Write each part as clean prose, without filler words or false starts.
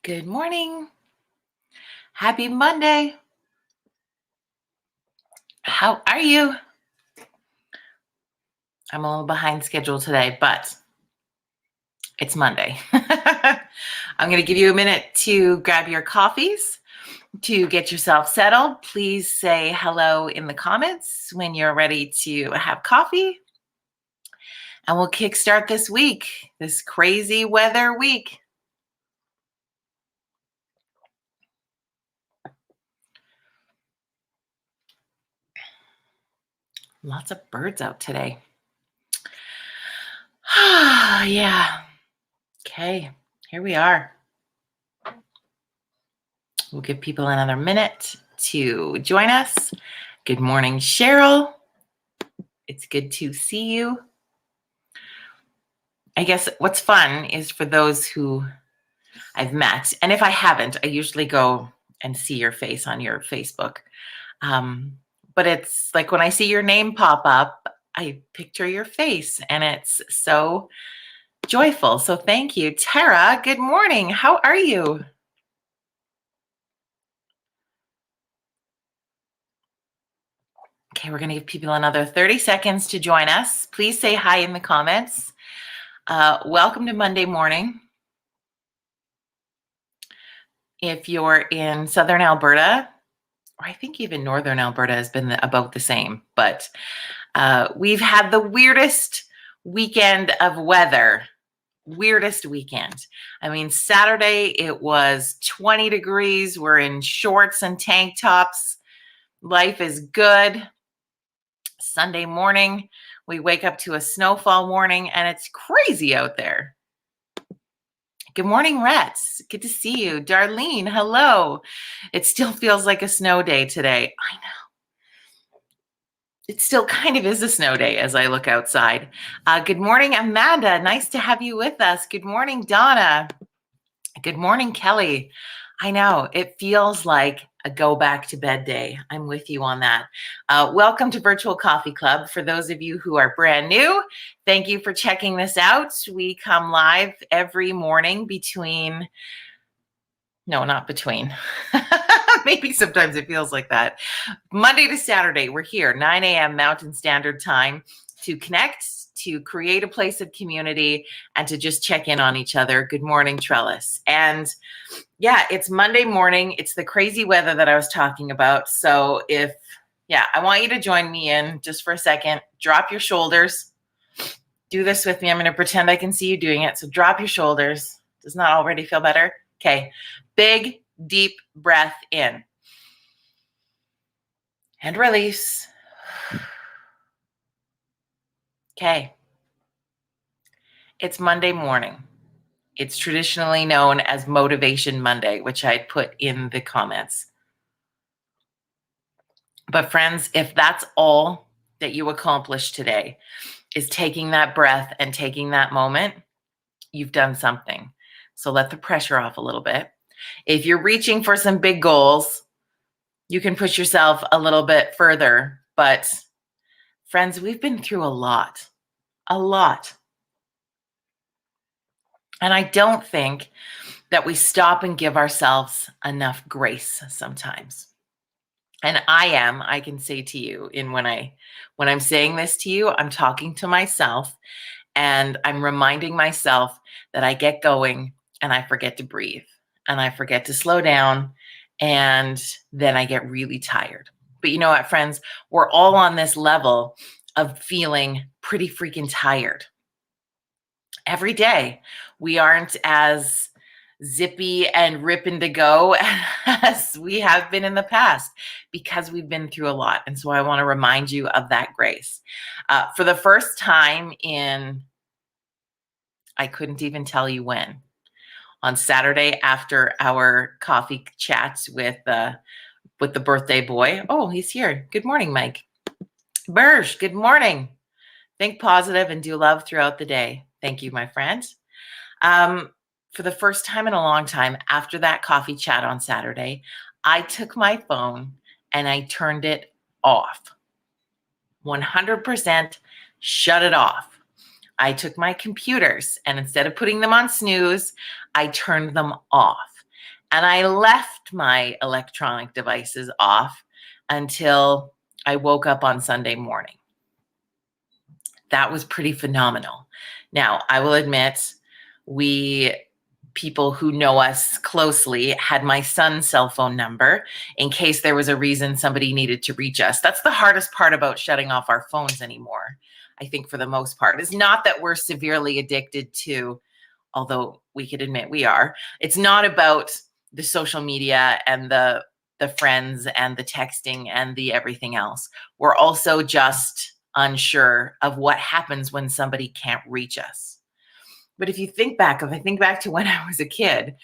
Good morning. Happy Monday. How are you? I'm a little behind schedule today, but it's Monday. I'm going to give you a minute to grab your coffees, to get yourself settled. Please say hello in the comments when you're ready to have coffee. And we'll kickstart this week, this crazy weather week. Lots of birds out today. Yeah. Okay, here we are. We'll give people another minute to join us. Good morning, Cheryl. It's good to see you. I guess what's fun is for those who I've met, and if I haven't, I usually go and see your face on your Facebook. But it's like when I see your name pop up, I picture your face, and it's so joyful. So thank you. Tara, good morning. How are you? Okay, we're going to give people another 30 seconds to join us. Please say hi in the comments. Welcome to Monday morning. If you're in Southern Alberta, or I think even Northern Alberta has been about the same, but we've had the weirdest weekend of weather. Weirdest weekend. I mean, Saturday it was 20 degrees. We're in shorts and tank tops. Life is good. Sunday morning, we wake up to a snowfall warning, and it's crazy out there. Good morning, Rets. Good to see you. Darlene, hello. It still feels like a snow day today. I know. It still kind of is a snow day as I look outside. Good morning, Amanda. Nice to have you with us. Good morning, Donna. Good morning, Kelly. I know, it feels like a go back to bed day. I'm with you on that. Welcome to Virtual Coffee Club. For those of you who are brand new, thank you for checking this out. We come live every morning between, no, not between. Maybe sometimes it feels like that. Monday to Saturday, we're here, 9 a.m. Mountain Standard Time, to connect, to create a place of community, and to just check in on each other. Good morning, Trellis. And yeah, it's Monday morning. It's the crazy weather that I was talking about. So I want you to join me in just for a second. Drop your shoulders. Do this with me. I'm going to pretend I can see you doing it. So drop your shoulders. Does not already feel better? Okay. Big, deep breath in. And release. Okay. It's Monday morning. It's traditionally known as Motivation Monday, which I'd put in the comments. But friends, if that's all that you accomplish today is taking that breath and taking that moment, you've done something. So let the pressure off a little bit. If you're reaching for some big goals, you can push yourself a little bit further. But friends, we've been through a lot. And I don't think that we stop and give ourselves enough grace sometimes. And I can say to you, when I'm saying this to you, I'm talking to myself, and I'm reminding myself that I get going and I forget to breathe and I forget to slow down, and then I get really tired. But you know what, friends? We're all on this level of feeling pretty freaking tired. Every day, we aren't as zippy and ripping to go as we have been in the past because we've been through a lot. And so I want to remind you of that grace. For the first time in, I couldn't even tell you when, on Saturday after our coffee chats with the birthday boy. Oh, he's here. Good morning, Mike. Burge, good morning. Think positive and do love throughout the day. Thank you, my friend. For the first time in a long time, after that coffee chat on Saturday, I took my phone and I turned it off. 100% shut it off. I took my computers and instead of putting them on snooze, I turned them off. And I left my electronic devices off until I woke up on Sunday morning. That was pretty phenomenal. Now, I will admit, people who know us closely had my son's cell phone number in case there was a reason somebody needed to reach us. That's the hardest part about shutting off our phones anymore, I think, for the most part. It's not that we're severely addicted to, although we could admit we are. It's not about the social media and the friends and the texting and the everything else. We're also just unsure of what happens when somebody can't reach us. But if I think back to when I was a kid,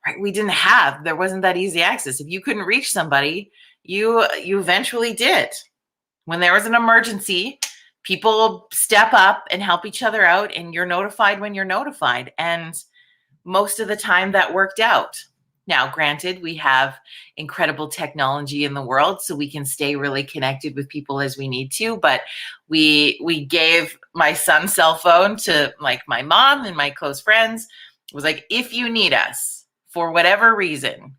right, there wasn't that easy access. If you couldn't reach somebody, you eventually did. When there was an emergency, people step up and help each other out, and you're notified when you're notified. And most of the time that worked out. Now, granted, we have incredible technology in the world, so we can stay really connected with people as we need to. But we gave my son's cell phone to like my mom and my close friends. It was like, if you need us for whatever reason,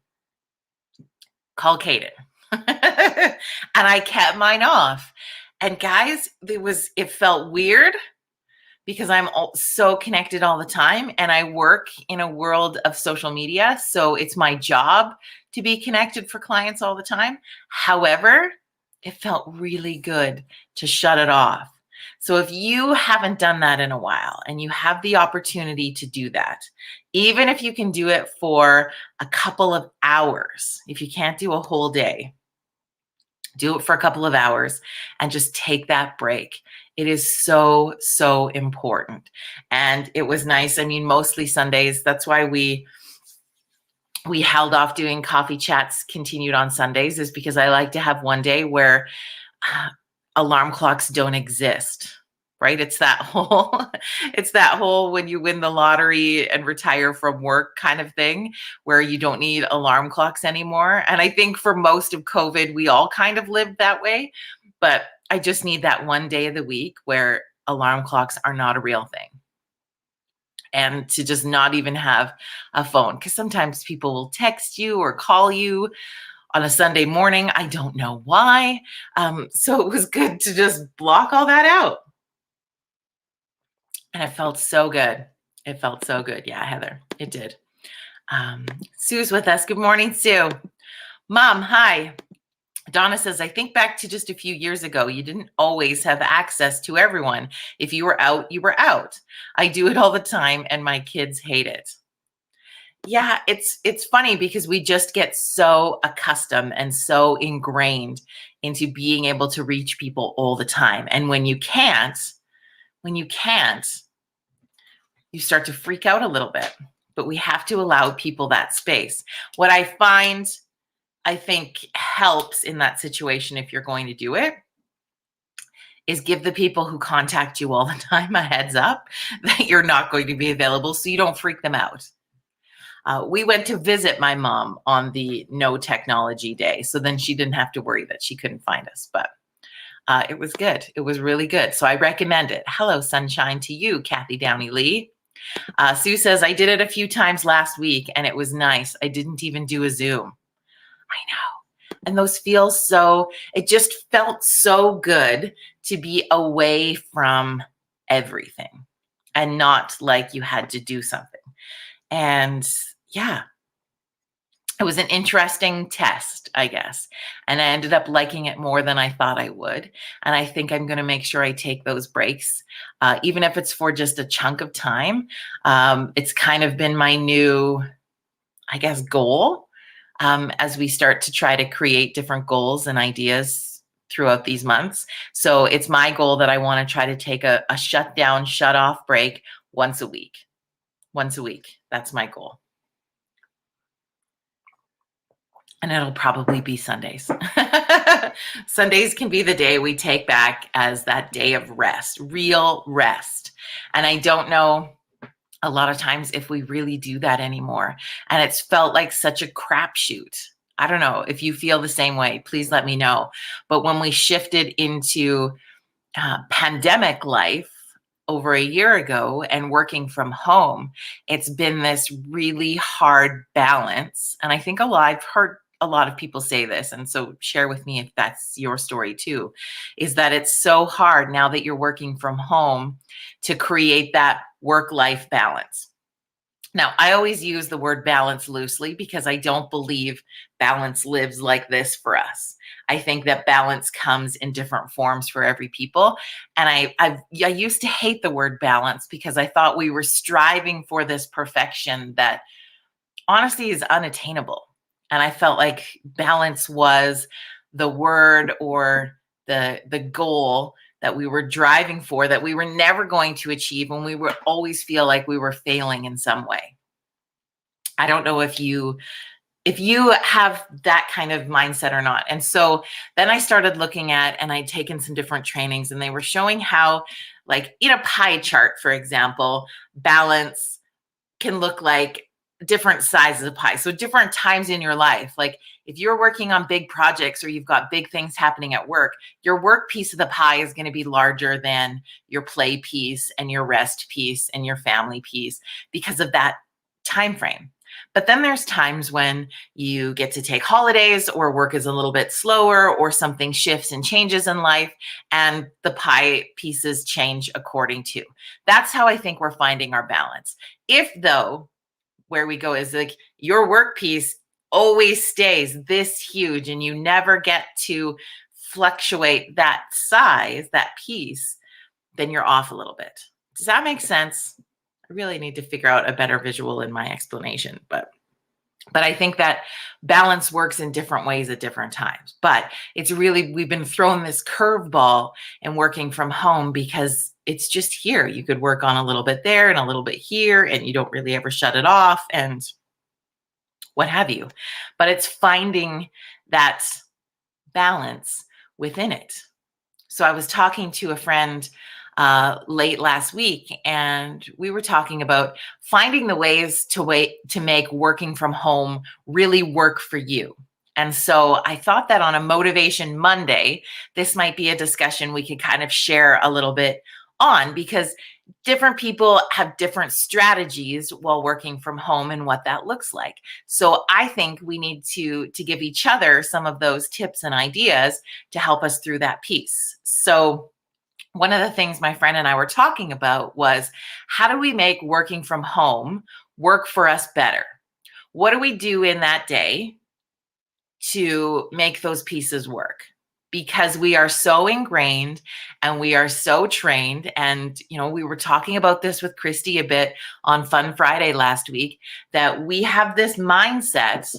call Kaden. And I kept mine off. And guys, it felt weird because I'm so connected all the time, and I work in a world of social media. So it's my job to be connected for clients all the time. However, it felt really good to shut it off. So if you haven't done that in a while and you have the opportunity to do that, even if you can do it for a couple of hours, if you can't do a whole day, do it for a couple of hours and just take that break. It is so, so important. And it was nice. I mean, mostly Sundays. That's why we held off doing coffee chats, continued on Sundays, is because I like to have one day where alarm clocks don't exist. Right? It's that whole when you win the lottery and retire from work kind of thing where you don't need alarm clocks anymore. And I think for most of COVID, we all kind of lived that way. But I just need that one day of the week where alarm clocks are not a real thing. And to just not even have a phone, because sometimes people will text you or call you on a Sunday morning. I don't know why. So it was good to just block all that out. And it felt so good. It felt so good. Yeah, Heather, it did. Sue's with us. Good morning, Sue. Mom, hi. Donna says, I think back to just a few years ago, you didn't always have access to everyone. If you were out, you were out. I do it all the time and my kids hate it. Yeah, it's funny because we just get so accustomed and so ingrained into being able to reach people all the time. And when you can't, you start to freak out a little bit. But we have to allow people that space. What I find, I think, helps in that situation, if you're going to do it, is give the people who contact you all the time a heads up that you're not going to be available so you don't freak them out. We went to visit my mom on the no technology day, so then she didn't have to worry that she couldn't find us. But it was good. It was really good. So I recommend it. Hello, sunshine to you, Kathy Downey Lee. Sue says, I did it a few times last week and it was nice. I didn't even do a Zoom. I know. And it just felt so good to be away from everything and not like you had to do something. And yeah, it was an interesting test, I guess. And I ended up liking it more than I thought I would. And I think I'm going to make sure I take those breaks, even if it's for just a chunk of time. It's kind of been my new, I guess, goal as we start to try to create different goals and ideas throughout these months. So it's my goal that I want to try to take a shut down, shut off break once a week. Once a week. That's my goal. And it'll probably be Sundays. Sundays can be the day we take back as that day of rest, real rest. And I don't know a lot of times if we really do that anymore. And it's felt like such a crapshoot. I don't know if you feel the same way. Please let me know. But when we shifted into pandemic life, over a year ago and working from home, it's been this really hard balance. And I think I've heard a lot of people say this, and so share with me if that's your story too, is that it's so hard now that you're working from home to create that work-life balance. Now, I always use the word balance loosely because I don't believe balance lives like this for us. I think that balance comes in different forms for every people. And I used to hate the word balance because I thought we were striving for this perfection that honestly is unattainable. And I felt like balance was the word or the goal that we were driving for that we were never going to achieve, and we would always feel like we were failing in some way. I don't know if you have that kind of mindset or not. And so then I started looking at, and I'd taken some different trainings, and they were showing how, like in a pie chart, for example, balance can look like different sizes of pie. So different times in your life, like if you're working on big projects or you've got big things happening at work, your work piece of the pie is going to be larger than your play piece and your rest piece and your family piece because of that time frame. But then there's times when you get to take holidays or work is a little bit slower or something shifts and changes in life and the pie pieces change according to. That's how I think we're finding our balance. If though, where we go is like your work piece always stays this huge and you never get to fluctuate that size, that piece, then you're off a little bit. Does that make sense? I really need to figure out a better visual in my explanation, but I think that balance works in different ways at different times. But it's really, we've been thrown this curveball and working from home because it's just here. You could work on a little bit there and a little bit here, and you don't really ever shut it off and what have you. But it's finding that balance within it. So I was talking to a friend late last week, and we were talking about finding the ways to make working from home really work for you. And so I thought that on a Motivation Monday, this might be a discussion we could kind of share a little bit on, because different people have different strategies while working from home and what that looks like. So I think we need to give each other some of those tips and ideas to help us through that piece. So one of the things my friend and I were talking about was, how do we make working from home work for us better? What do we do in that day to make those pieces work? Because we are so ingrained and we are so trained. And, we were talking about this with Christy a bit on Fun Friday last week, that we have this mindset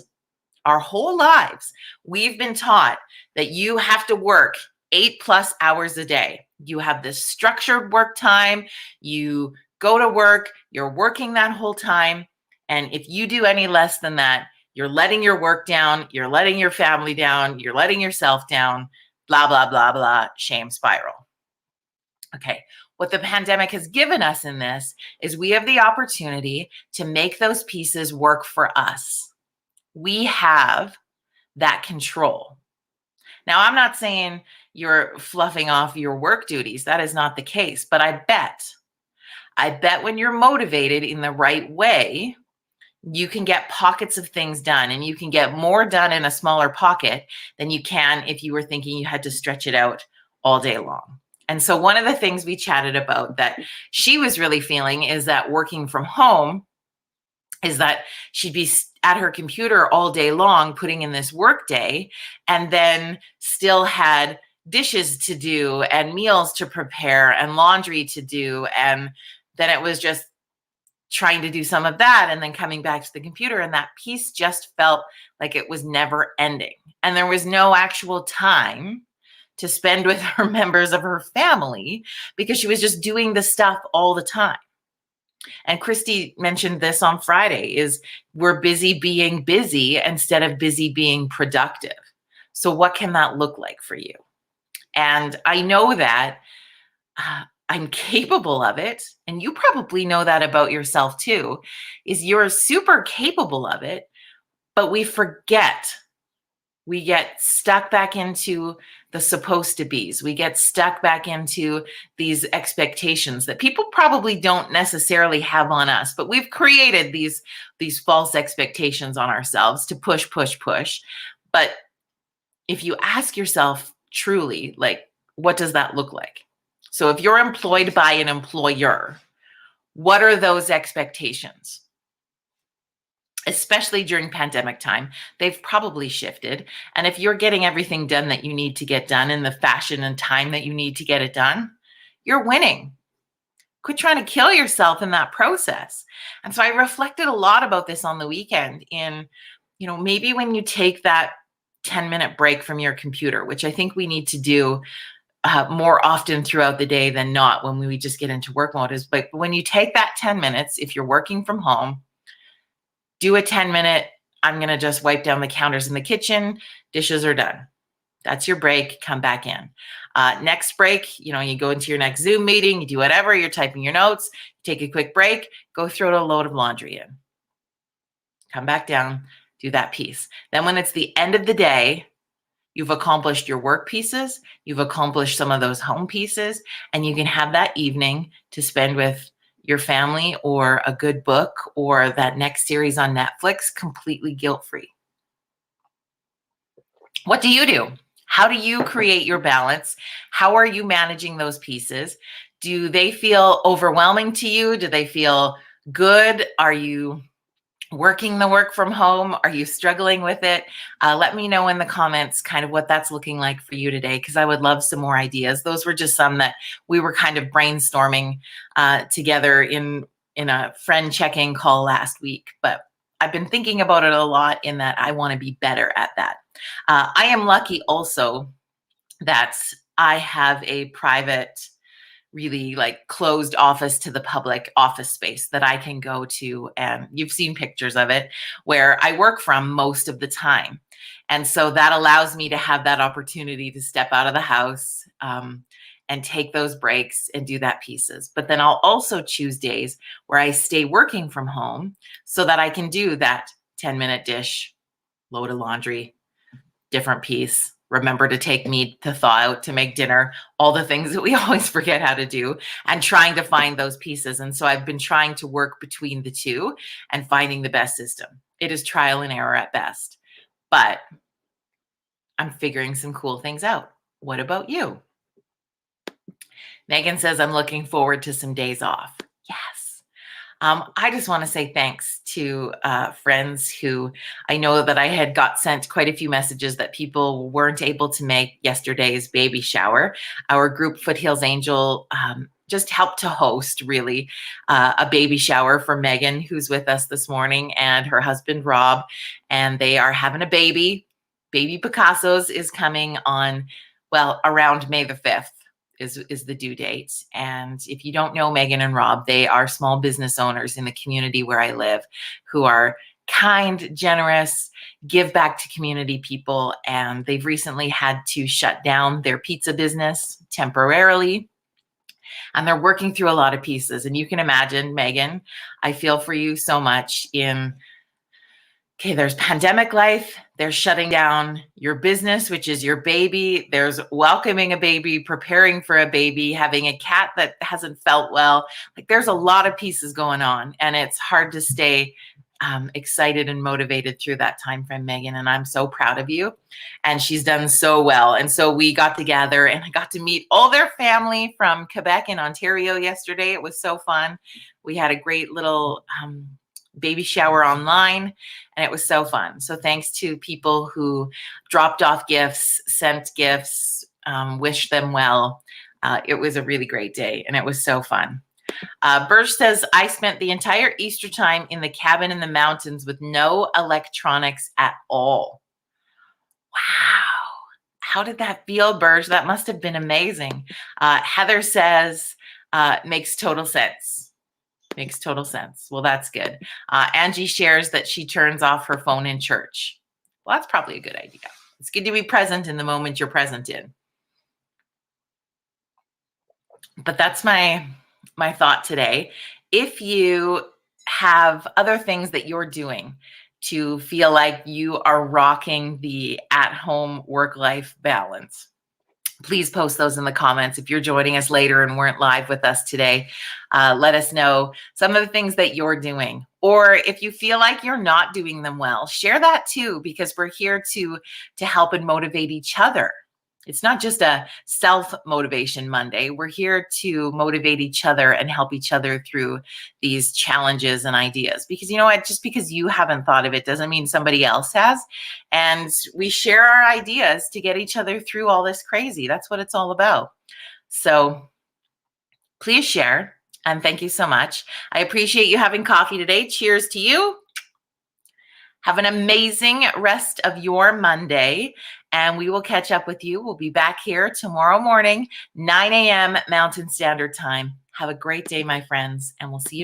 our whole lives. We've been taught that you have to work 8+ hours a day. You have this structured work time. You go to work, you're working that whole time. And if you do any less than that, you're letting your work down, you're letting your family down, you're letting yourself down, blah, blah, blah, blah, shame spiral. Okay. What the pandemic has given us in this is we have the opportunity to make those pieces work for us. We have that control. Now, I'm not saying you're fluffing off your work duties. That is not the case. But I bet when you're motivated in the right way, you can get pockets of things done, and you can get more done in a smaller pocket than you can if you were thinking you had to stretch it out all day long. And so one of the things we chatted about that she was really feeling is that working from home is that she'd be at her computer all day long putting in this work day, and then still had dishes to do and meals to prepare and laundry to do. And then it was just trying to do some of that and then coming back to the computer. And that piece just felt like it was never ending. And there was no actual time to spend with her members of her family because she was just doing the stuff all the time. And Christy mentioned this on Friday, is we're busy being busy instead of busy being productive. So what can that look like for you? And I know that I'm capable of it. And you probably know that about yourself too, is you're super capable of it, but we forget We get stuck back into the supposed to be's. We get stuck back into these expectations that people probably don't necessarily have on us, but we've created these false expectations on ourselves to push, push, push. But if you ask yourself truly, like, what does that look like? So if you're employed by an employer, what are those expectations? Especially during pandemic time, they've probably shifted. And if you're getting everything done that you need to get done in the fashion and time that you need to get it done, you're winning. Quit trying to kill yourself in that process. And so I reflected a lot about this on the weekend in, maybe when you take that 10-minute break from your computer, which I think we need to do more often throughout the day than not when we just get into work mode, is but when you take that 10 minutes, if you're working from home, do a 10-minute, I'm going to just wipe down the counters in the kitchen, dishes are done. That's your break, come back in. Next break, you go into your next Zoom meeting, you do whatever, you're typing your notes, take a quick break, go throw a load of laundry in. Come back down, do that piece. Then when it's the end of the day, you've accomplished your work pieces, you've accomplished some of those home pieces, and you can have that evening to spend with your family or a good book or that next series on Netflix completely guilt-free. What do you do? How do you create your balance? How are you managing those pieces? Do they feel overwhelming to you? Do they feel good? Are you working the work from home? Are you struggling with it? Let me know in the comments kind of what that's looking like for you today, because I would love some more ideas. Those were just some that we were kind of brainstorming together in a friend check-in call last week. But I've been thinking about it a lot in that I want to be better at that. I am lucky also that I have a private, really like closed office to the public office space that I can go to. And you've seen pictures of it where I work from most of the time. And so that allows me to have that opportunity to step out of the house and take those breaks and do that pieces. But then I'll also choose days where I stay working from home so that I can do that 10-minute dish, load of laundry, different piece. Remember to take meat to thaw out, to make dinner, all the things that we always forget how to do, and trying to find those pieces. And so I've been trying to work between the two and finding the best system. It is trial and error at best, but I'm figuring some cool things out. What about you? Megan says, I'm looking forward to some days off. Yes. I just want to say thanks to friends who I know that I had got sent quite a few messages that people weren't able to make yesterday's baby shower. Our group Foothills Angel just helped to host really a baby shower for Megan, who's with us this morning, and her husband, Rob, and they are having a baby. Baby Picasso's is coming on, well, around May the 5th. Is the due date. And if you don't know Megan and Rob, they are small business owners in the community where I live who are kind, generous, give back to community people. And they've recently had to shut down their pizza business temporarily. And they're working through a lot of pieces. And you can imagine, Megan, I feel for you so much in, okay, there's pandemic life, there's shutting down your business, which is your baby, there's welcoming a baby, preparing for a baby, having a cat that hasn't felt well. Like there's a lot of pieces going on, and it's hard to stay excited and motivated through that time frame, Megan, and I'm so proud of you. And she's done so well. And so we got together and I got to meet all their family from Quebec and Ontario yesterday. It was so fun. We had a great little baby shower online, and it was so fun. So thanks to people who dropped off gifts, sent gifts, wished them well. It was a really great day, and it was so fun. Birch says, I spent the entire Easter time in the cabin in the mountains with no electronics at all. Wow. How did that feel, Birch? That must have been amazing. Heather says, makes total sense. Makes total sense. Well, that's good. Angie shares that she turns off her phone in church. Well, that's probably a good idea. It's good to be present in the moment you're present in. But that's my thought today. If you have other things that you're doing to feel like you are rocking the at-home work-life balance? Please post those in the comments. If you're joining us later and weren't live with us today, let us know some of the things that you're doing. Or if you feel like you're not doing them well, share that too, because we're here to help and motivate each other. It's not just a self-motivation Monday. We're here to motivate each other and help each other through these challenges and ideas. Because you know what? Just because you haven't thought of it doesn't mean somebody else has. And we share our ideas to get each other through all this crazy. That's what it's all about. So please share. And thank you so much. I appreciate you having coffee today. Cheers to you. Have an amazing rest of your Monday, and we will catch up with you. We'll be back here tomorrow morning, 9 a.m. Mountain Standard Time. Have a great day, my friends, and we'll see you tomorrow.